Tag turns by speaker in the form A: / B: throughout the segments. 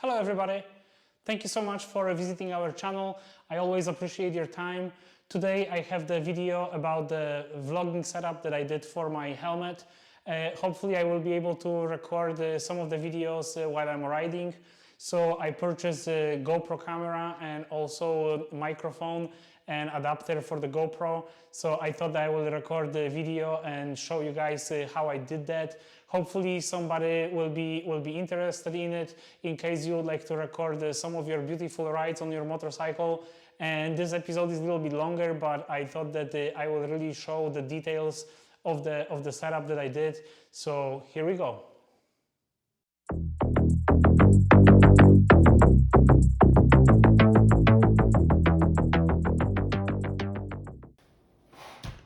A: Hello everybody! Thank you so much for visiting our channel. I always appreciate your time. Today I have the video about the vlogging setup that I did for my helmet. Hopefully I will be able to record some of the videos while I'm riding. So I purchased a GoPro camera and also a microphone and adapter for the GoPro. So I thought that I will record the video and show you guys how I did that. Hopefully somebody will be interested in it in case you would like to record some of your beautiful rides on your motorcycle. And this episode is a little bit longer, but I thought that I will really show the details of the setup that I did. So here we go.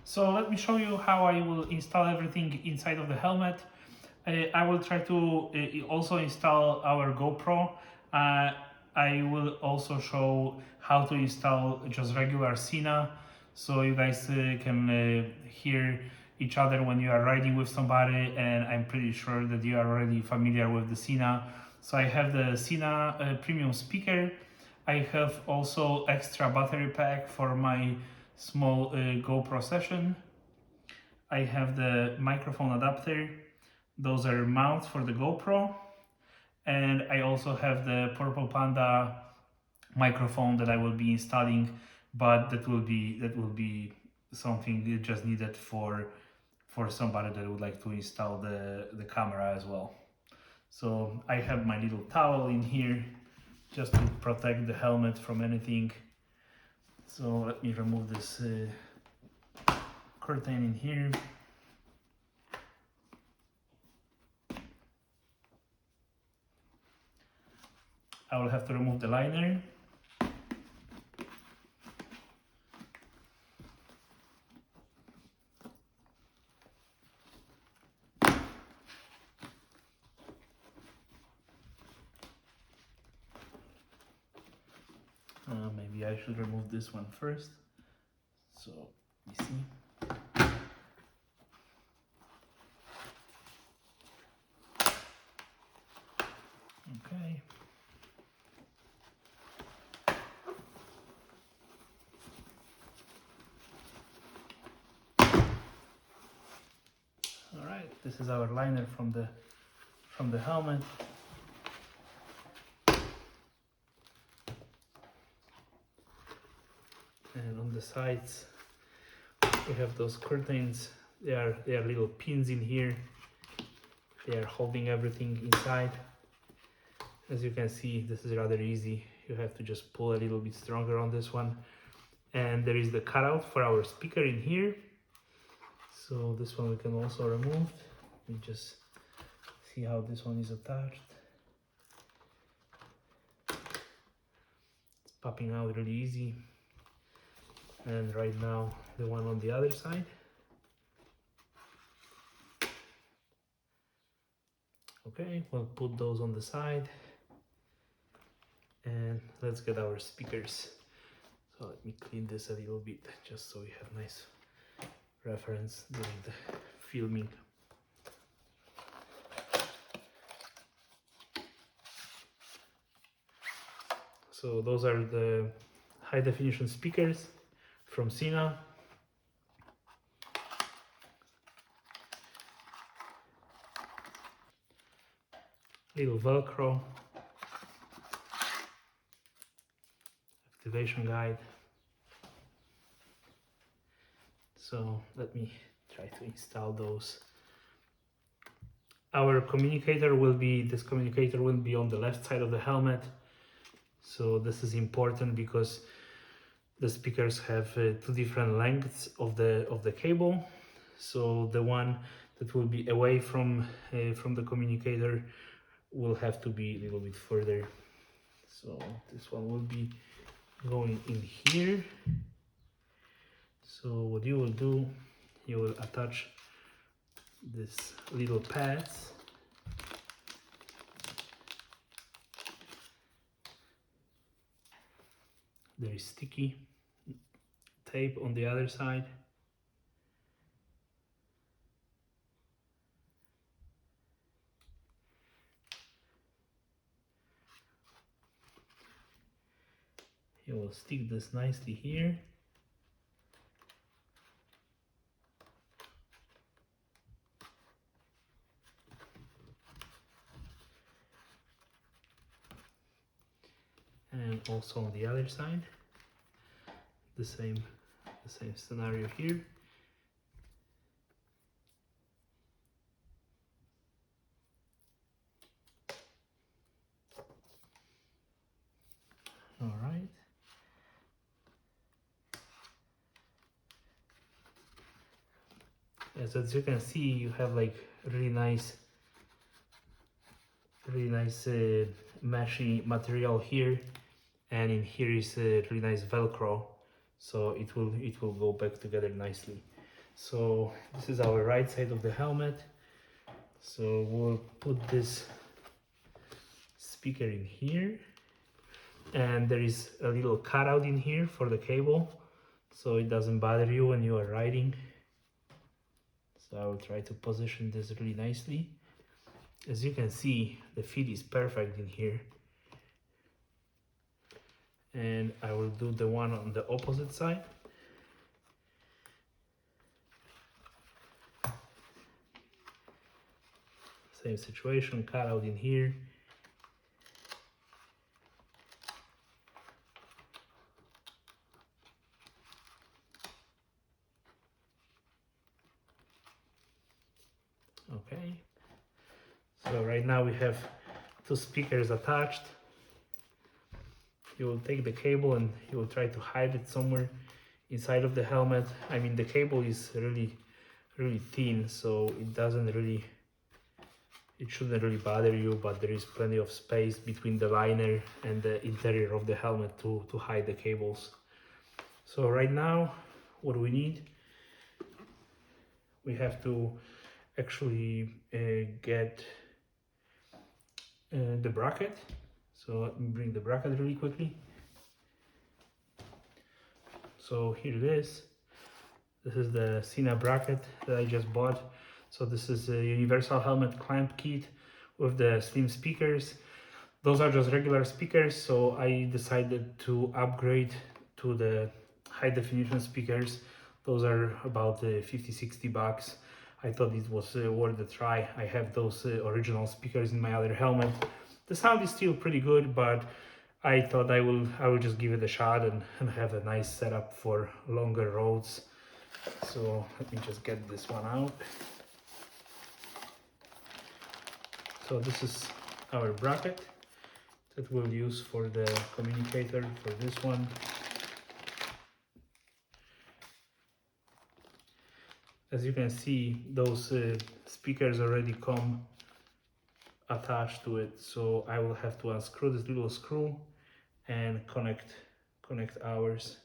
A: So let me show you how I will install everything inside of the helmet. I will try to also install our GoPro. I will also show how to install just regular Sena, so you guys can hear each other when you are riding with somebody, and I'm pretty sure that you are already familiar with the Sena. So I have the Sena premium speaker. I have also extra battery pack for my small GoPro session. I have the microphone adapter. Those are mounts for the GoPro. And I also have the Purple Panda microphone that I will be installing, but that will be something just needed for somebody that would like to install the camera as well. So I have my little towel in here just to protect the helmet from anything. So let me remove this curtain in here. I will have to remove the liner. Maybe I should remove this one first. So, you see. Okay. All right, this is our liner from the helmet. And on the sides, we have those curtains. They are little pins in here. They are holding everything inside. As you can see, this is rather easy. You have to just pull a little bit stronger on this one. And there is the cutout for our speaker in here. So this one we can also remove. You just see how this one is attached. It's popping out really easy. And right now the one on the other side. Okay, we'll put those on the side. And let's get our speakers. So let me clean this a little bit just so we have nice reference during the filming. So those are the high definition speakers from Sena. Little VELCRO. Activation guide. So let me try to install those. Our communicator will be, this communicator will be on the left side of the helmet. So this is important because the speakers have two different lengths of the cable. So the one that will be away from the communicator will have to be a little bit further. So this one will be going in here. So what you will do, you will attach this little pads. There is sticky tape on the other side. You will stick this nicely here. And also on the other side, the same scenario here. All right. Yes, as you can see, you have like really nice meshy material here, and in here is a really nice Velcro, so it will go back together nicely. So this is our right side of the helmet. So we'll put this speaker in here, and there is a little cutout in here for the cable, so it doesn't bother you when you are riding. So I will try to position this really nicely. As you can see, the fit is perfect in here. And I will do the one on the opposite side. Same situation, cut out in here. Okay. So right now we have two speakers attached. You will take the cable and you will try to hide it somewhere inside of the helmet. I mean, the cable is really thin, so it shouldn't really bother you, but there is plenty of space between the liner and the interior of the helmet to hide the cables. So right now, what we need, we have to actually get the bracket. So let me bring the bracket really quickly. So here it is. This is the Sina bracket that I just bought. So this is a universal helmet clamp kit with the slim speakers. Those are just regular speakers, so I decided to upgrade to the high definition speakers. Those are about 50-60 bucks. I thought it was worth a try. I have those original speakers in my other helmet. The sound is still pretty good, but I thought I will just give it a shot and have a nice setup for longer roads. So let me just get this one out. So this is our bracket that we'll use for the communicator for this one. As you can see, those speakers already come attached to it, so I will have to unscrew this little screw and connect ours,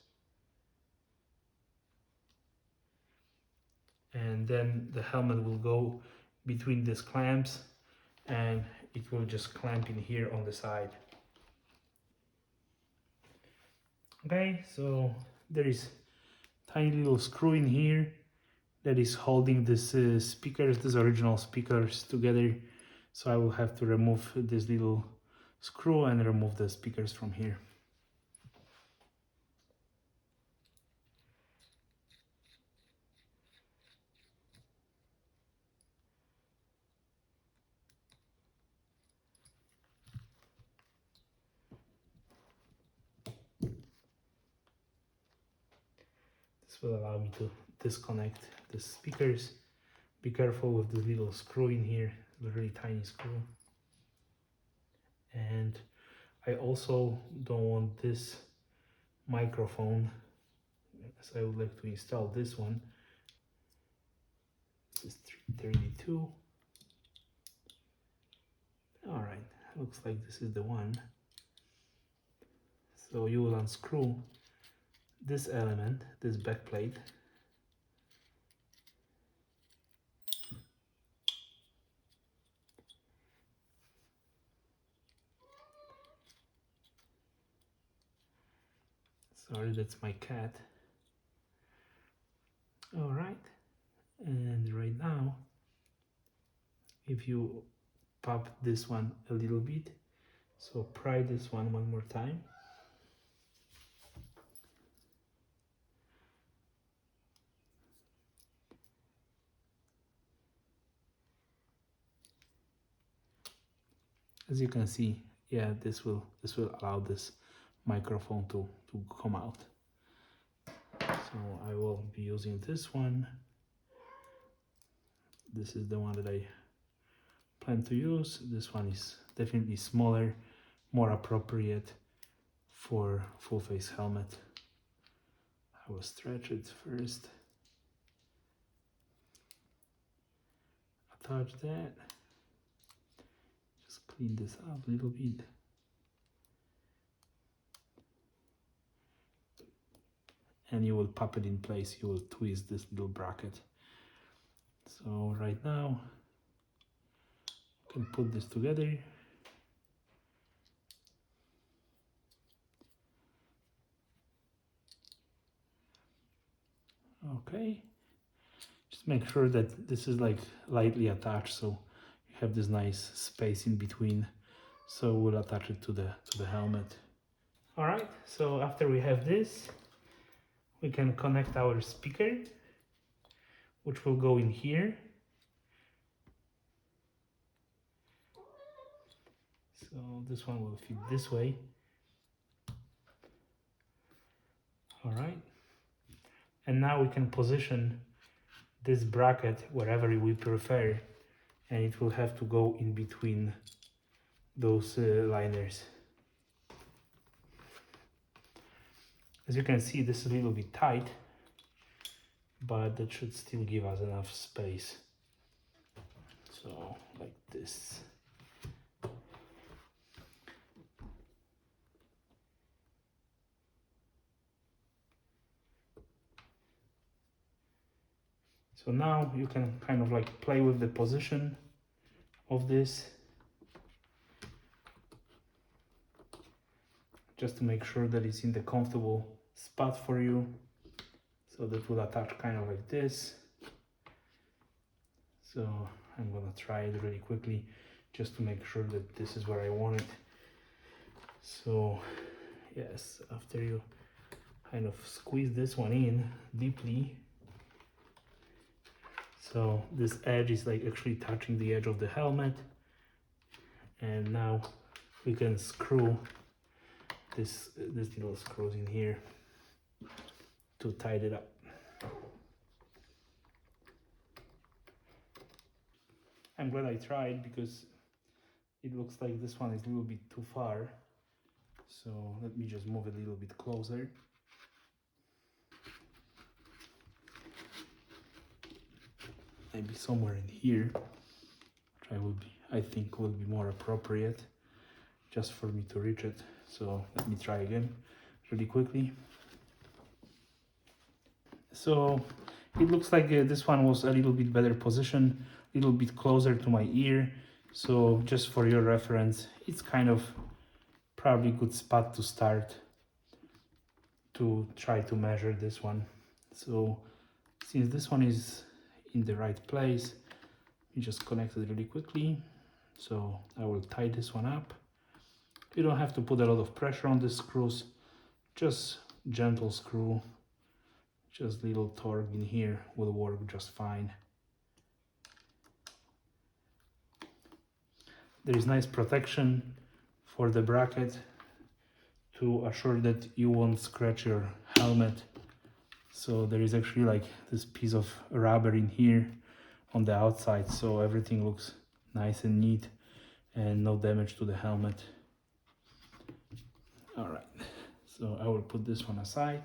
A: and then the helmet will go between these clamps and it will just clamp in here on the side. Okay, so there is tiny little screw in here that is holding this speakers, these original speakers together. So I will have to remove this little screw and remove the speakers from here. This will allow me to disconnect the speakers. Be careful with the little screw in here, the really tiny screw. And I also don't want this microphone, as I would like to install this one. This is 332. All right, looks like this is the one. So you will unscrew this element, this back plate. Sorry, that's my cat. All right, and right now, if you pop this one a little bit, so pry this one more time. As you can see, yeah, this will allow this microphone to come out. So I will be using this one. This is the one that I plan to use. This one is definitely smaller, more appropriate for full face helmet. I will stretch it first. Attach that. Just clean this up a little bit. And you will pop it in place. You will twist this little bracket. So right now, you can put this together. Okay. Just make sure that this is like lightly attached, so you have this nice space in between. So we'll attach it to the helmet. All right. So after we have this, we can connect our speaker, which will go in here. So this one will fit this way. All right. And now we can position this bracket wherever we prefer, and it will have to go in between those liners. As you can see, this is a little bit tight, but that should still give us enough space. So like this. So now you can kind of like play with the position of this, just to make sure that it's in the comfortable spot for you. So that will attach kind of like this. So I'm gonna try it really quickly just to make sure that this is where I want it. So yes, after you kind of squeeze this one in deeply, so this edge is like actually touching the edge of the helmet, and now we can screw this little screws in here to tighten it up. I'm glad I tried, because it looks like this one is a little bit too far. So let me just move it a little bit closer. Maybe somewhere in here, which I think will be more appropriate just for me to reach it. So let me try again really quickly. So it looks like this one was a little bit better position, a little bit closer to my ear. So just for your reference, it's kind of probably a good spot to start to try to measure this one. So since this one is in the right place, you just connect it really quickly. So I will tie this one up. You don't have to put a lot of pressure on the screws, just gentle screw. Just little torque in here will work just fine. There is nice protection for the bracket to assure that you won't scratch your helmet. So there is actually like this piece of rubber in here on the outside, so everything looks nice and neat and no damage to the helmet. All right, so I will put this one aside.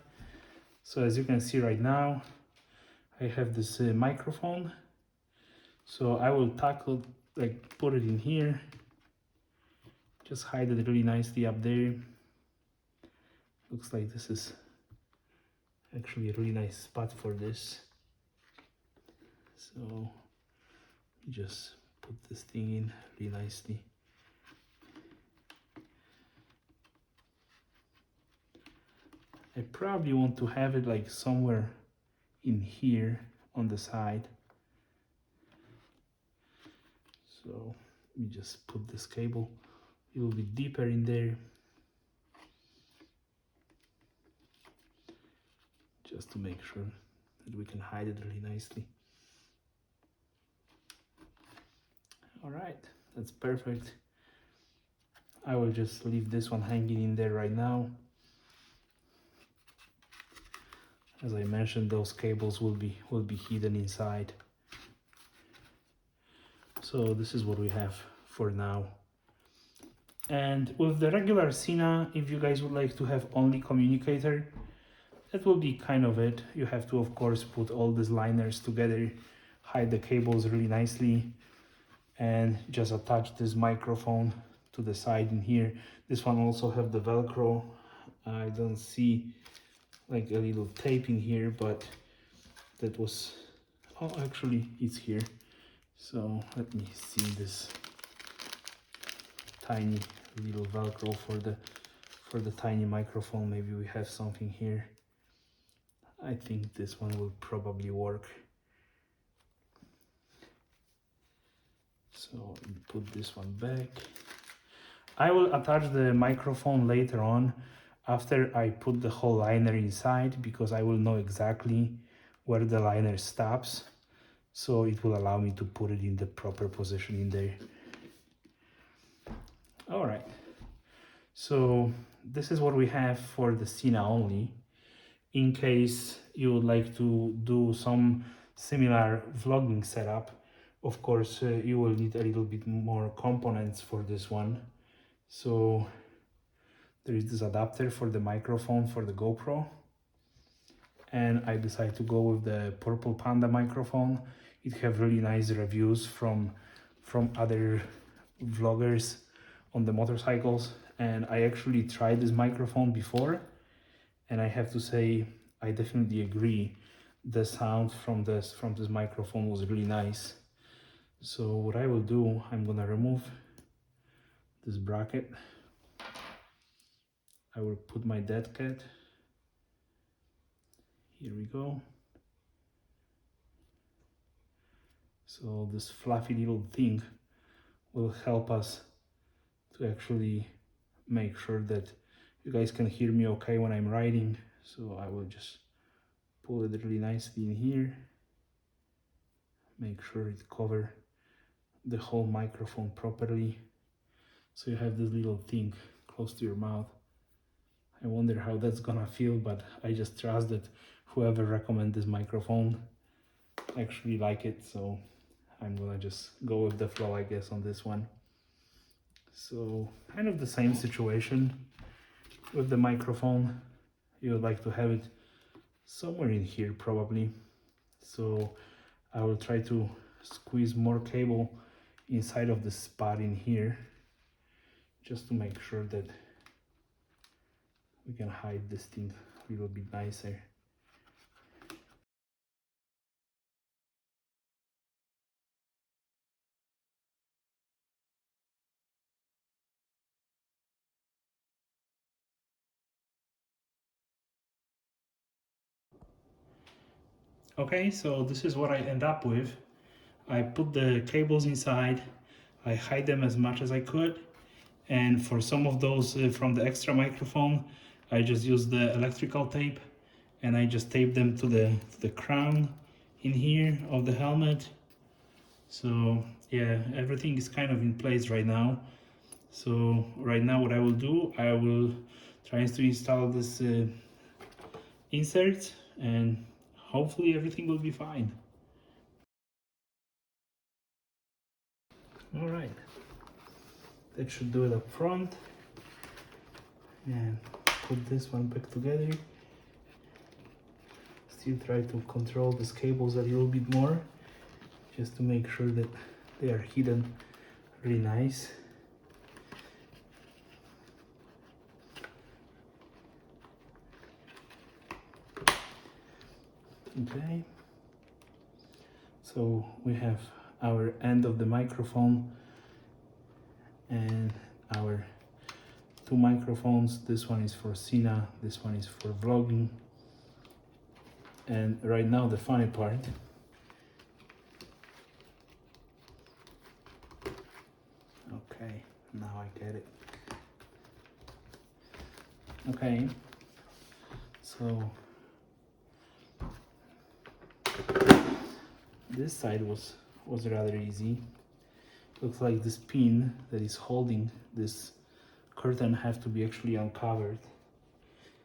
A: So as you can see right now, I have this microphone. So I will tackle, like put it in here, just hide it really nicely up there. Looks like this is actually a really nice spot for this. So just put this thing in really nicely. I probably want to have it like somewhere in here on the side. So let me just put this cable a little bit deeper in there, just to make sure that we can hide it really nicely. All right, that's perfect. I will just leave this one hanging in there right now. As I mentioned, those cables will be hidden inside. So this is what we have for now. And with the regular Sina, if you guys would like to have only communicator, that will be kind of it. You have to, of course, put all these liners together, hide the cables really nicely, and just attach this microphone to the side in here. This one also have the Velcro. I don't see like a little tape in here, but that was, oh, actually it's here. So let me see this tiny little Velcro for the tiny microphone. Maybe we have something here. I think this one will probably work. So put this one back. I will attach the microphone later on after I put the whole liner inside, because I will know exactly where the liner stops. So it will allow me to put it in the proper position in there. All right. So this is what we have for the Sina only. In case you would like to do some similar vlogging setup, of course, you will need a little bit more components for this one. So there is this adapter for the microphone for the GoPro. And I decided to go with the purple Panda microphone. It have really nice reviews from other vloggers on the motorcycles. And I actually tried this microphone before. And I have to say, I definitely agree. The sound from this microphone was really nice. So what I will do, I'm gonna remove this bracket. I will put my dead cat. Here we go. So this fluffy little thing will help us to actually make sure that you guys can hear me okay when I'm riding. So I will just pull it really nicely in here. Make sure it covers the whole microphone properly. So you have this little thing close to your mouth. I wonder how that's gonna feel, but I just trust that whoever recommend this microphone actually like it. So I'm gonna just go with the flow, I guess, on this one. So kind of the same situation with the microphone. You would like to have it somewhere in here probably. So I will try to squeeze more cable inside of the spot in here, just to make sure that we can hide this thing a little bit nicer. Okay, so this is what I end up with. I put the cables inside, I hide them as much as I could, and for some of those from the extra microphone, I just used the electrical tape and I just taped them to the crown in here of the helmet. So yeah, everything is kind of in place right now. So right now what I will do, I will try to install this insert, and hopefully everything will be fine. All right, that should do it up front. And put this one back together. Still try to control these cables a little bit more, just to make sure that they are hidden really nice. Okay, so we have our end of the microphone and our two microphones. This one is for Sina, this one is for vlogging. And right now the funny part, okay, now I get it. Okay, so this side was rather easy. Looks like this pin that is holding this curtain have to be actually uncovered.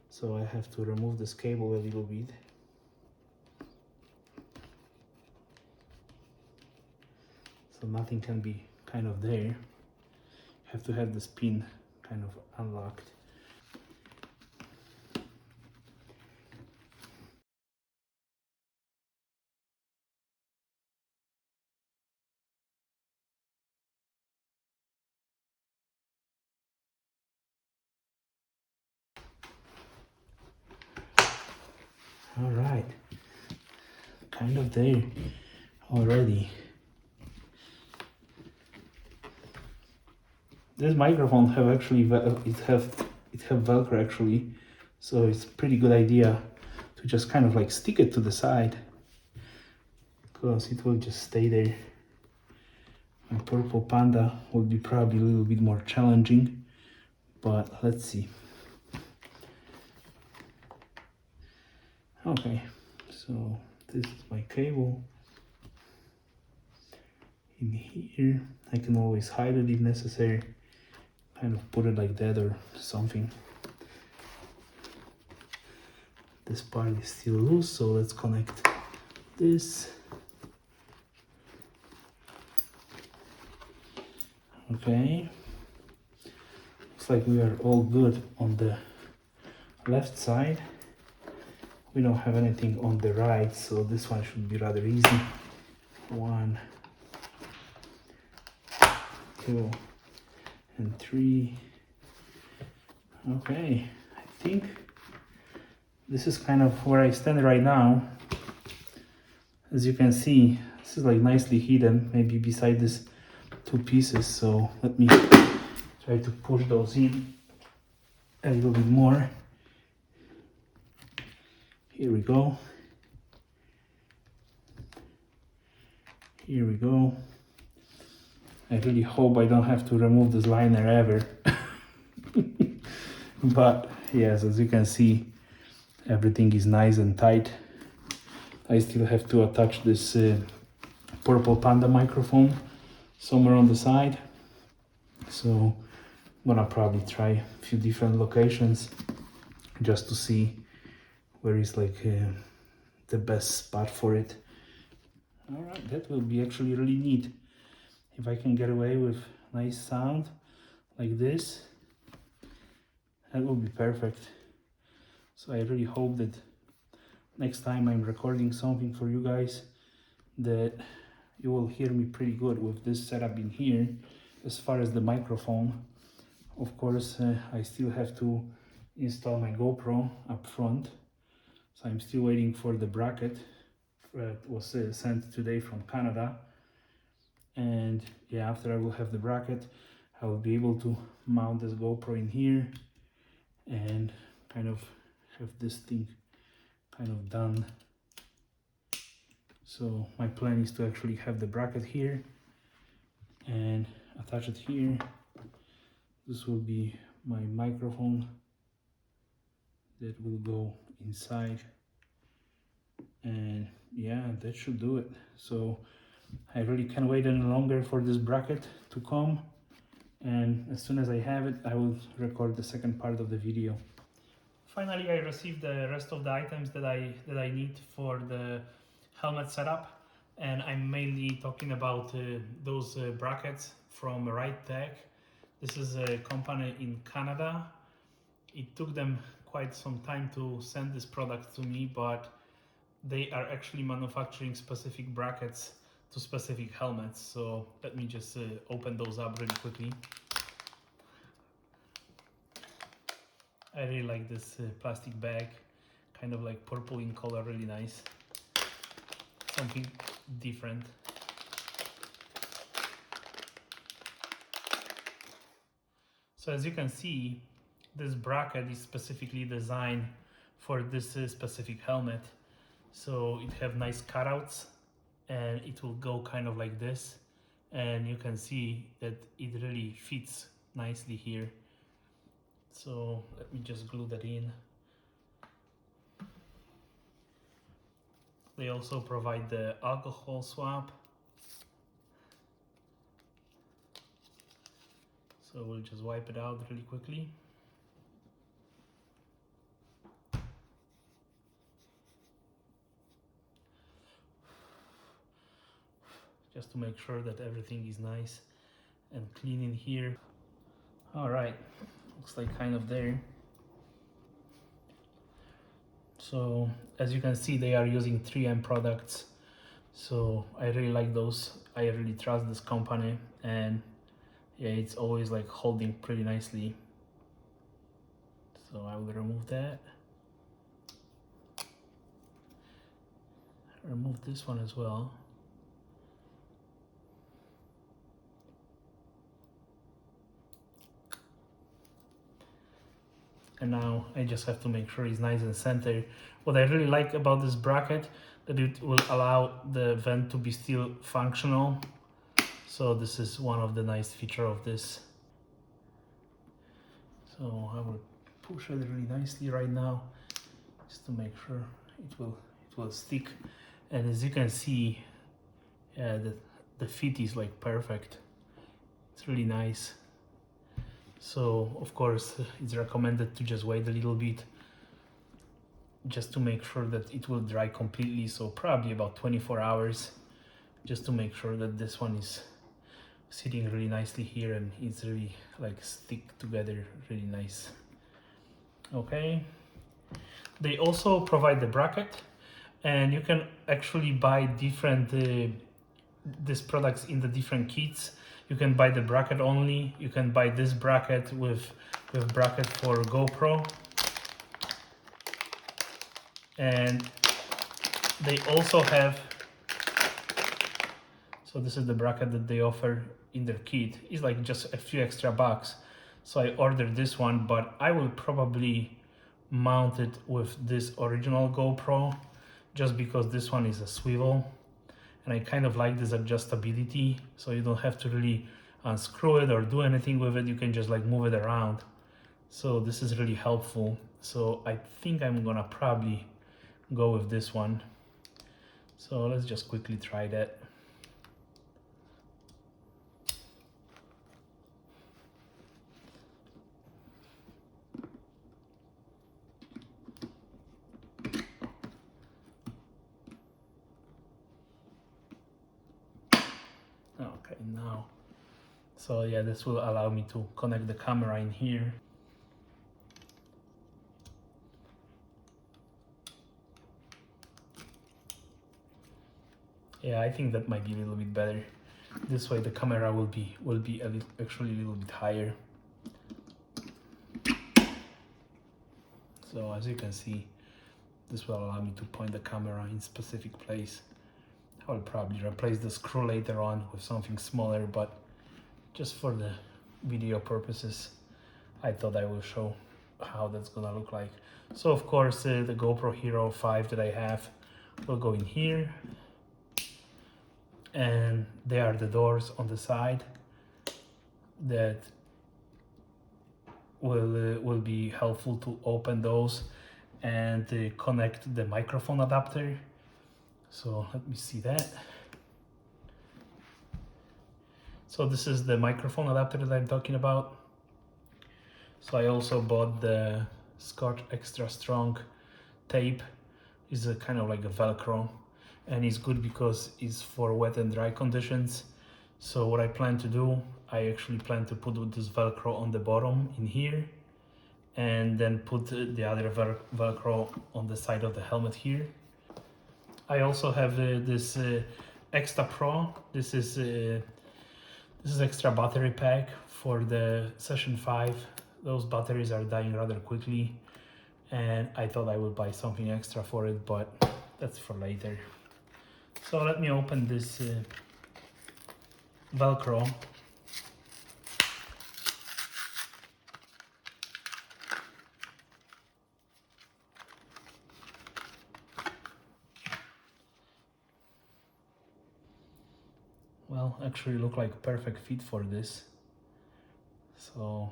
A: So I have to remove this cable a little bit. So nothing can be kind of there. Have to have this pin kind of unlocked. All right, kind of there already. This microphone have actually it have Velcro actually, so it's a pretty good idea to just kind of like stick it to the side, because it will just stay there. My purple Panda will be probably a little bit more challenging, but let's see. Okay, so this is my cable in here. I can always hide it if necessary, kind of put it like that or something. This part is still loose, so let's connect this. Okay, looks like we are all good on the left side. We don't have anything on the right, so this one should be rather easy. 1, 2, and 3. Okay, I think this is kind of where I stand right now. As you can see, this is like nicely hidden, maybe beside these 2 pieces. So let me try to push those in a little bit more. Here we go. Here we go. I really hope I don't have to remove this liner ever. But yes, as you can see, everything is nice and tight. I still have to attach this purple Panda microphone somewhere on the side. So I'm gonna probably try a few different locations just to see where is like the best spot for it. All right, that will be actually really neat. If I can get away with nice sound like this, that will be perfect. So I really hope that next time I'm recording something for you guys, that you will hear me pretty good with this setup in here. As far as the microphone, of course, I still have to install my GoPro up front. So I'm still waiting for the bracket that was sent today from Canada. And yeah, after I will have the bracket, I will be able to mount this GoPro in here and kind of have this thing kind of done. So my plan is to actually have the bracket here and attach it here. This will be my microphone that will go inside, and yeah, that should do it. So I really can't wait any longer for this bracket to come, and as soon as I have it, I will record the second part of the video. Finally, I received the rest of the items that I need for the helmet setup, and I'm mainly talking about those brackets from Right Tech. This is a company in Canada. It took them quite some time to send this product to me, but they are actually manufacturing specific brackets to specific helmets. So let me just open those up really quickly. I really like this plastic bag, kind of like purple in color, really nice. Something different. So as you can see, this bracket is specifically designed for this specific helmet. So it have nice cutouts and it will go kind of like this. And you can see that it really fits nicely here. So let me just glue that in. They also provide the alcohol swab. So we'll just wipe it out really quickly. Just to make sure that everything is nice and clean in here. All right, looks like kind of there. So as you can see, they are using 3M products. So I really like those. I really trust this company, and yeah, it's always like holding pretty nicely. So I will remove that. Remove this one as well. And now I just have to make sure it's nice and centered. What I really like about this bracket, that it will allow the vent to be still functional. So this is one of the nice feature of this. So I will push it really nicely right now, just to make sure it will stick. And as you can see, yeah, the fit is like perfect. It's really nice. So of course it's recommended to just wait a little bit, just to make sure that it will dry completely. So probably about 24 hours, just to make sure that this one is sitting really nicely here and it's really like stick together really nice. Okay, they also provide the bracket, and you can actually buy different these products in the different kits. You can buy the bracket only, you can buy this bracket with bracket for GoPro, and they also have, so this is the bracket that they offer in their kit. It's like just a few extra bucks. So I ordered this one, but I will probably mount it with this original GoPro, just because this one is a swivel. And I kind of like this adjustability, so you don't have to really unscrew it or do anything with it. You can just like move it around. So this is really helpful. So I think I'm gonna probably go with this one. So let's just quickly try that. Okay, now, so yeah, this will allow me to connect the camera in here. Yeah, I think that might be a little bit better. This way the camera will be actually a little bit higher. So as you can see, this will allow me to point the camera in specific place. I will probably replace the screw later on with something smaller, but just for the video purposes, I thought I will show how that's gonna look like. So of course, the GoPro Hero 5 that I have will go in here, and there are the doors on the side that will be helpful to open those and connect the microphone adapter. So let me see that. So this is the microphone adapter that I'm talking about. So I also bought the Scotch Extra Strong tape. It's a kind of like a Velcro, and it's good because it's for wet and dry conditions. So what I plan to do, I actually plan to put this Velcro on the bottom in here, and then put the other Velcro on the side of the helmet here. I also have this Extra Pro. This is extra battery pack for the Session 5. Those batteries are dying rather quickly, and I thought I would buy something extra for it, but that's for later. So let me open this Velcro. Well, actually look like perfect fit for this. So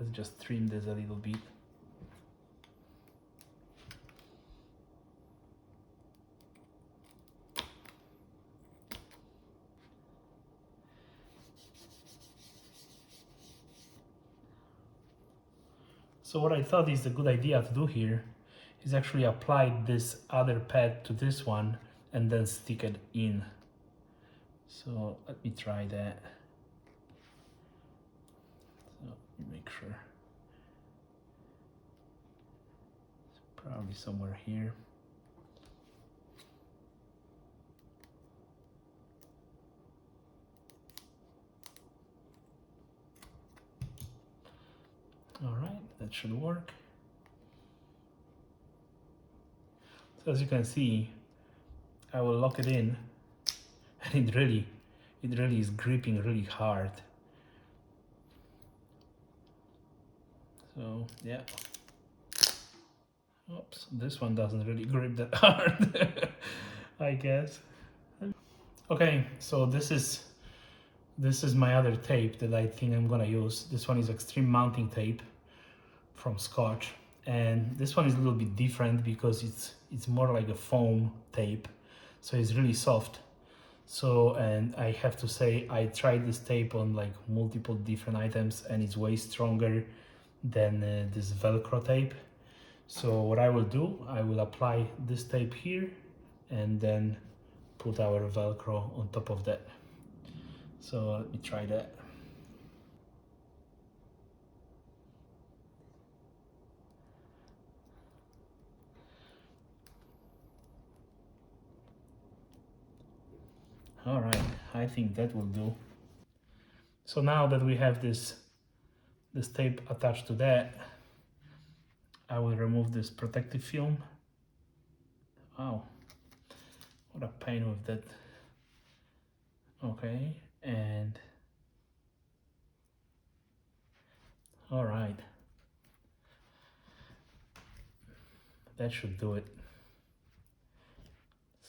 A: let's just trim this a little bit. So what I thought is a good idea to do here is actually apply this other pad to this one and then stick it in. So let me try that. So let me make sure. It's probably somewhere here. All right, that should work. So as you can see, I will lock it in, and it really is gripping really hard. So yeah. Oops, this one doesn't really grip that hard, I guess. Okay, so this is my other tape that I think I'm gonna use. This one is extreme mounting tape from Scotch, and this one is a little bit different because it's more like a foam tape, so it's really soft. So, and I have to say, I tried this tape on like multiple different items, and it's way stronger than this Velcro tape. So what I will do, I will apply this tape here and then put our Velcro on top of that. So let me try that. All right, I think that will do. So now that we have this tape attached to that, I will remove this protective film. Wow, what a pain with that. Okay, and all right, that should do it.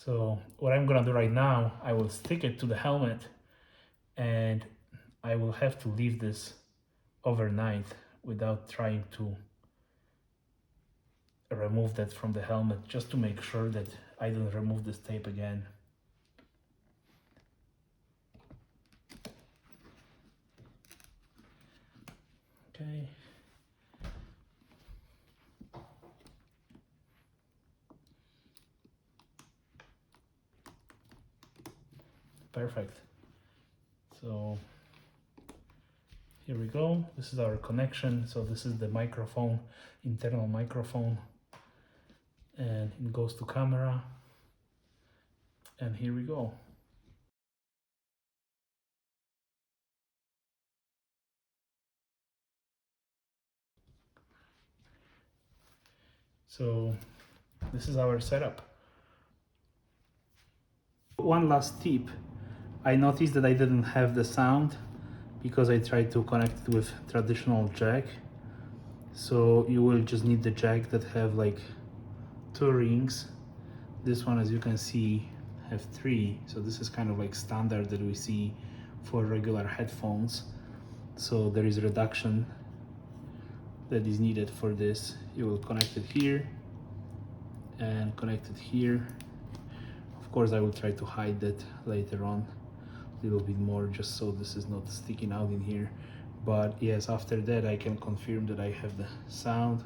A: So what I'm gonna do right now, I will stick it to the helmet, and I will have to leave this overnight without trying to remove that from the helmet, just to make sure that I don't remove this tape again. Okay. Perfect. So here we go. This is our connection. So this is the microphone, internal microphone, and it goes to camera. And here we go. So this is our setup. One last tip. I noticed that I didn't have the sound because I tried to connect it with traditional jack. So you will just need the jack that have like 2 rings. This one, as you can see, have 3. So this is kind of like standard that we see for regular headphones. So there is a reduction that is needed for this. You will connect it here and connect it here. Of course, I will try to hide that later on a little bit more, just so this is not sticking out in here. But yes, after that I can confirm that I have the sound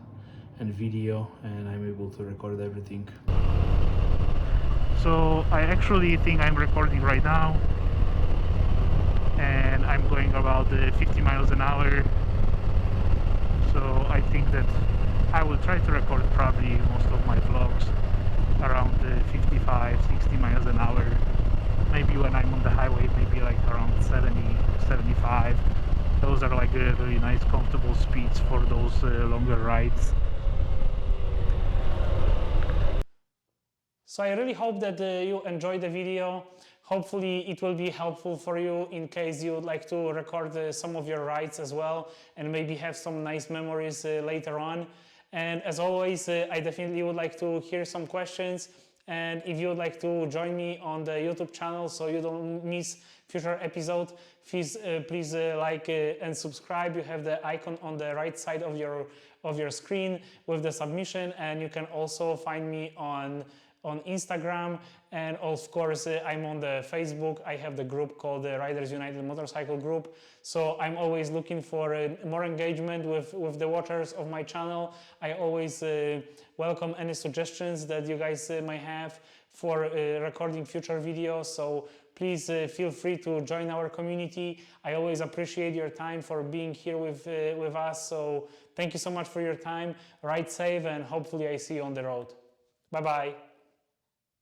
A: and video, and I'm able to record everything. So I actually think I'm recording right now, and I'm going about 50 miles an hour. So I think that I will try to record probably most of my vlogs around 55, 60 miles an hour. Maybe when I'm on the highway, maybe like around 70, 75. Those are like really nice, comfortable speeds for those longer rides. So I really hope that you enjoyed the video. Hopefully it will be helpful for you in case you would like to record some of your rides as well, and maybe have some nice memories later on. And as always, I definitely would like to hear some questions. And if you would like to join me on the YouTube channel so you don't miss future episodes, please like and subscribe. You have the icon on the right side of your screen with the submission, and you can also find me on
B: on Instagram, and of course I'm on the Facebook. I have the group called the Riders United Motorcycle Group, so I'm always looking for more engagement with the watchers of my channel. I always welcome any suggestions that you guys might have for recording future videos, so please feel free to join our community. I always appreciate your time for being here with us, so thank you so much for your time. Ride safe, and hopefully I see you on the road. Bye bye.